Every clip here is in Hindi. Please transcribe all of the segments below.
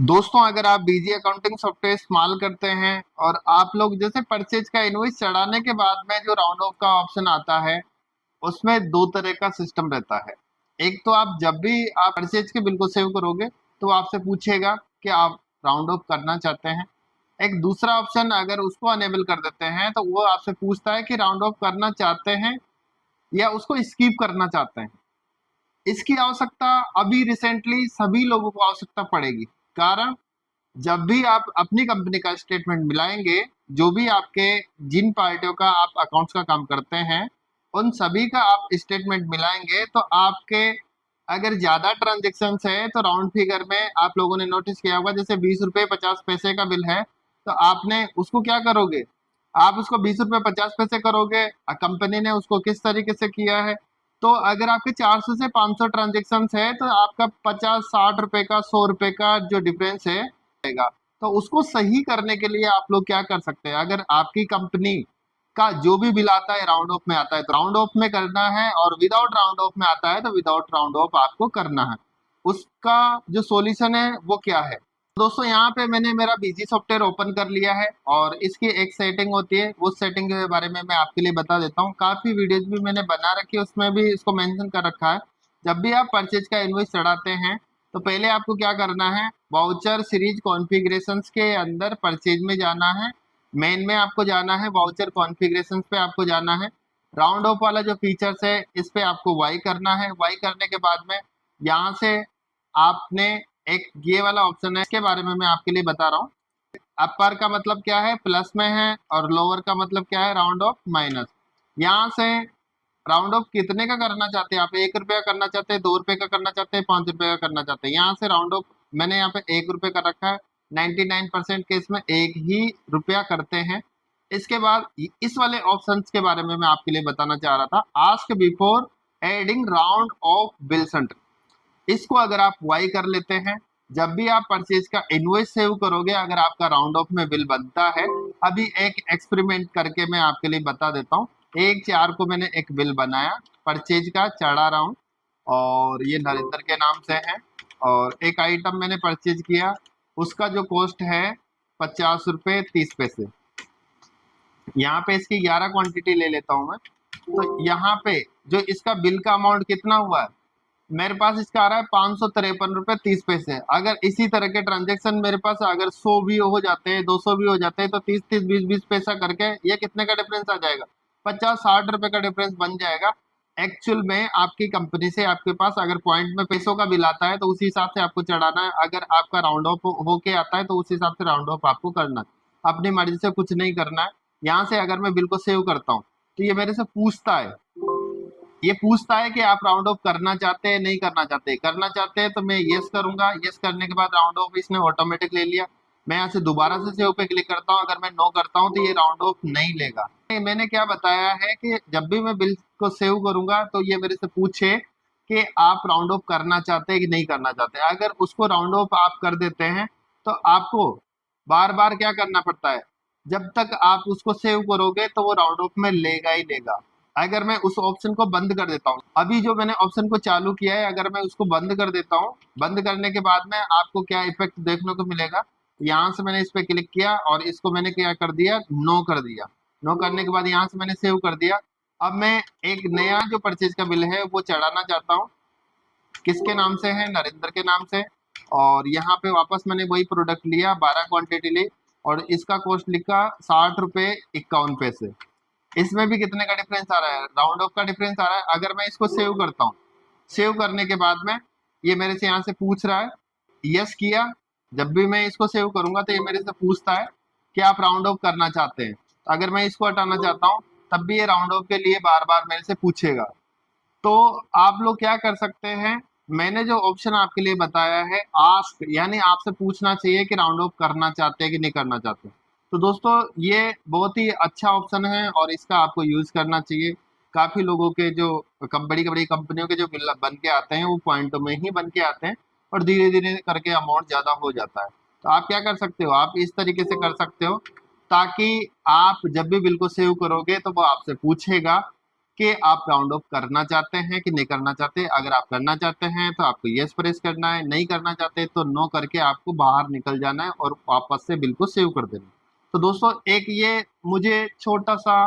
दोस्तों, अगर आप बीजी अकाउंटिंग सॉफ्टवेयर इस्तेमाल करते हैं और आप लोग जैसे परचेज का इनवॉइस चढ़ाने के बाद में जो राउंड ऑफ का ऑप्शन आता है, उसमें दो तरह का सिस्टम रहता है। एक तो आप जब भी आप परचेज के बिल को सेव करोगे तो आपसे पूछेगा कि आप राउंड ऑफ करना चाहते हैं। एक दूसरा ऑप्शन अगर उसको अनेबल कर देते हैं तो वो आपसे पूछता है कि राउंड ऑफ करना चाहते हैं या उसको स्किप करना चाहते हैं। इसकी आवश्यकता अभी रिसेंटली सभी लोगों को आवश्यकता पड़ेगी। कारण जब भी आप अपनी कंपनी का स्टेटमेंट मिलाएंगे, जो भी आपके जिन पार्टियों का आप अकाउंट्स का काम करते हैं, उन सभी का आप स्टेटमेंट मिलाएंगे तो आपके अगर ज्यादा ट्रांजेक्शन है तो राउंड फिगर में आप लोगों ने नोटिस किया होगा, जैसे 20 रुपए 50 पैसे का बिल है तो आपने उसको क्या करोगे, आप उसको 20 रुपए 50 पैसे करोगे। कंपनी ने उसको किस तरीके से किया है, तो अगर आपके 400 से 500 ट्रांजेक्शन है तो आपका 50 60 रुपए का 100 रुपए का जो डिफरेंस है जाएगा। तो उसको सही करने के लिए आप लोग क्या कर सकते हैं, अगर आपकी कंपनी का जो भी बिल आता है राउंड ऑफ में आता है तो राउंड ऑफ में करना है, और विदाउट राउंड ऑफ में आता है तो विदाउट राउंड ऑफ आपको करना है। उसका जो सॉल्यूशन है वो क्या है दोस्तों, यहाँ पे मैंने मेरा बीजी सॉफ्टवेयर ओपन कर लिया है और इसकी एक सेटिंग होती है, उस सेटिंग के बारे में मैं आपके लिए बता देता हूँ। काफी वीडियोज भी मैंने बना रखी है, उसमें भी इसको मेंशन कर रखा है। जब भी आप परचेज का इनवॉइस चढ़ाते हैं तो पहले आपको क्या करना है, वाउचर सीरीज कॉन्फ़िगरेशंस के अंदर परचेज में जाना है। मेन में आपको जाना है, वाउचर कॉन्फ़िगरेशंस पे आपको जाना है। राउंड ऑफ वाला जो फीचर्स है इस पे आपको वाई करना है। वाई करने के बाद में यहाँ से आपने एक ये वाला ऑप्शन है, इसके बारे में मैं आपके लिए बता रहा हूँ। अपर का मतलब क्या है, प्लस में है, और लोअर का मतलब क्या है, राउंड ऑफ माइनस। यहाँ से राउंड ऑफ कितने का करना चाहते हैं आप, 1 रुपया करना चाहते हैं, 2 रुपए का करना चाहते हैं, 5 रुपए का करना चाहते हैं। यहाँ से राउंड ऑफ मैंने यहाँ पे 1 रुपए का रखा है। 99% केस में 1 ही रुपया करते हैं। इसके बाद इस वाले ऑप्शन के बारे में मैं आपके लिए बताना चाह रहा था, ask before adding round of bill centre. इसको अगर आप वाई कर लेते हैं, जब भी आप परचेज का इनवॉइस सेव करोगे, अगर आपका राउंड ऑफ में बिल बनता है, अभी एक एक्सपेरिमेंट करके मैं आपके लिए बता देता हूँ। 1/4 को मैंने एक बिल बनाया, परचेज का चढ़ा रहा हूँ, और ये नरेंद्र के नाम से है। और एक आइटम मैंने परचेज किया, उसका जो कॉस्ट है 50 रुपए 30 पैसे। यहाँ पे इसकी 11 क्वांटिटी ले लेता हूँ मैं। तो यहाँ पे जो इसका बिल का अमाउंट कितना हुआ है, मेरे पास इसका आ रहा है 553 रुपए 30 पैसे। अगर इसी तरह के ट्रांजेक्शन मेरे पास अगर 100 भी हो जाते हैं, 200 भी हो जाते हैं, तो 30 30 20 20 पैसा करके ये कितने का डिफरेंस आ जाएगा, 50 60 रुपए का डिफरेंस बन जाएगा। एक्चुअल में आपकी कंपनी से आपके पास अगर पॉइंट में पैसों का बिल आता है तो उसी हिसाब से आपको चढ़ाना है। अगर आपका राउंड ऑफ होके आता है तो उस हिसाब से राउंड ऑफ आपको करना है, अपनी मर्जी से कुछ नहीं करना है। यहाँ से अगर मैं बिल को सेव करता हूँ तो ये मेरे से पूछता है, ये पूछता है कि आप राउंड ऑफ करना चाहते हैं नहीं करना चाहते। करना चाहते हैं तो मैं यस करूंगा, यस करने के बाद राउंड ऑफ इसने ऑटोमेटिक ले लिया। मैं यहाँ से दोबारा से सेव पे क्लिक करता हूँ, अगर मैं नो करता हूँ तो ये राउंड ऑफ नहीं लेगा। मैंने क्या बताया है कि जब भी मैं बिल को सेव करूंगा तो ये मेरे से पूछे कि आप राउंड ऑफ करना चाहते हैं कि नहीं करना चाहते। अगर उसको राउंड ऑफ आप कर देते हैं तो आपको बार बार क्या करना पड़ता है, जब तक आप उसको सेव करोगे तो वो राउंड ऑफ में लेगा ही लेगा। अगर मैं उस ऑप्शन को बंद कर देता हूँ, अभी जो मैंने ऑप्शन को चालू किया है, अगर मैं उसको बंद कर देता हूँ, बंद करने के बाद में आपको क्या इफेक्ट देखने को मिलेगा, यहाँ से मैंने इस पे क्लिक किया और इसको मैंने क्या कर दिया, नो कर दिया। नो करने के बाद यहाँ से मैंने सेव कर दिया। अब मैं एक नया जो परचेज का बिल है वो चढ़ाना चाहता हूँ, किसके नाम से है, नरेंद्र के नाम से। और यहाँ पे वापस मैंने वही प्रोडक्ट लिया, 12 क्वांटिटी ली, और इसका कॉस्ट लिखा 60 रुपए 51 पैसे। इसमें भी कितने का डिफरेंस आ रहा है, राउंड ऑफ का डिफरेंस आ रहा है। अगर मैं इसको सेव करता हूँ, सेव करने के बाद में ये मेरे से यहाँ से पूछ रहा है, यस किया। जब भी मैं इसको सेव करूंगा तो ये मेरे से पूछता है कि आप राउंड ऑफ करना चाहते हैं। तो अगर मैं इसको हटाना चाहता हूँ तब भी ये राउंड ऑफ के लिए बार बार मेरे से पूछेगा। तो आप लोग क्या कर सकते हैं, मैंने जो ऑप्शन आपके लिए बताया है आस्क, यानी आपसे पूछना चाहिए कि राउंड ऑफ करना चाहते हैं कि नहीं करना चाहते। तो दोस्तों ये बहुत ही अच्छा ऑप्शन है और इसका आपको यूज करना चाहिए। काफी लोगों के जो बड़ी बड़ी कंपनियों के जो बिल बन के आते हैं वो पॉइंटों में ही बन के आते हैं, और धीरे धीरे करके अमाउंट ज्यादा हो जाता है। तो आप क्या कर सकते हो, आप इस तरीके से कर सकते हो ताकि आप जब भी बिल को सेव करोगे तो वो आपसे पूछेगा कि आप राउंड ऑफ करना चाहते हैं कि नहीं करना चाहते। अगर आप करना चाहते हैं तो आपको यस प्रेस करना है, नहीं करना चाहते तो नो करके आपको बाहर निकल जाना है और वापस से बिल को सेव कर देना है। तो दोस्तों एक ये मुझे छोटा सा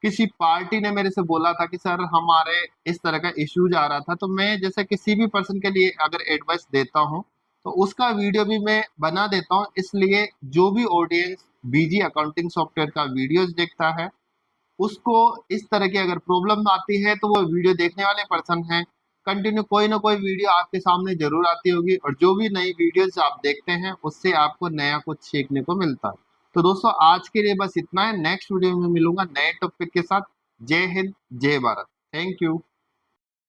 किसी पार्टी ने मेरे से बोला था कि सर हमारे इस तरह का इश्यूज आ रहा था, तो मैं जैसे किसी भी पर्सन के लिए अगर एडवाइस देता हूँ तो उसका वीडियो भी मैं बना देता हूँ। इसलिए जो भी ऑडियंस बीजी अकाउंटिंग सॉफ्टवेयर का वीडियोस देखता है उसको इस तरह की अगर प्रॉब्लम आती है तो वो वीडियो देखने वाले पर्सन हैं, कंटिन्यू कोई ना कोई वीडियो आपके सामने जरूर आती होगी और जो भी नई वीडियोस आप देखते हैं उससे आपको नया कुछ सीखने को मिलता है। तो दोस्तों आज के लिए बस इतना है, नेक्स्ट वीडियो में मिलूंगा नए टॉपिक के साथ। जय हिंद, जय भारत, थैंक यू।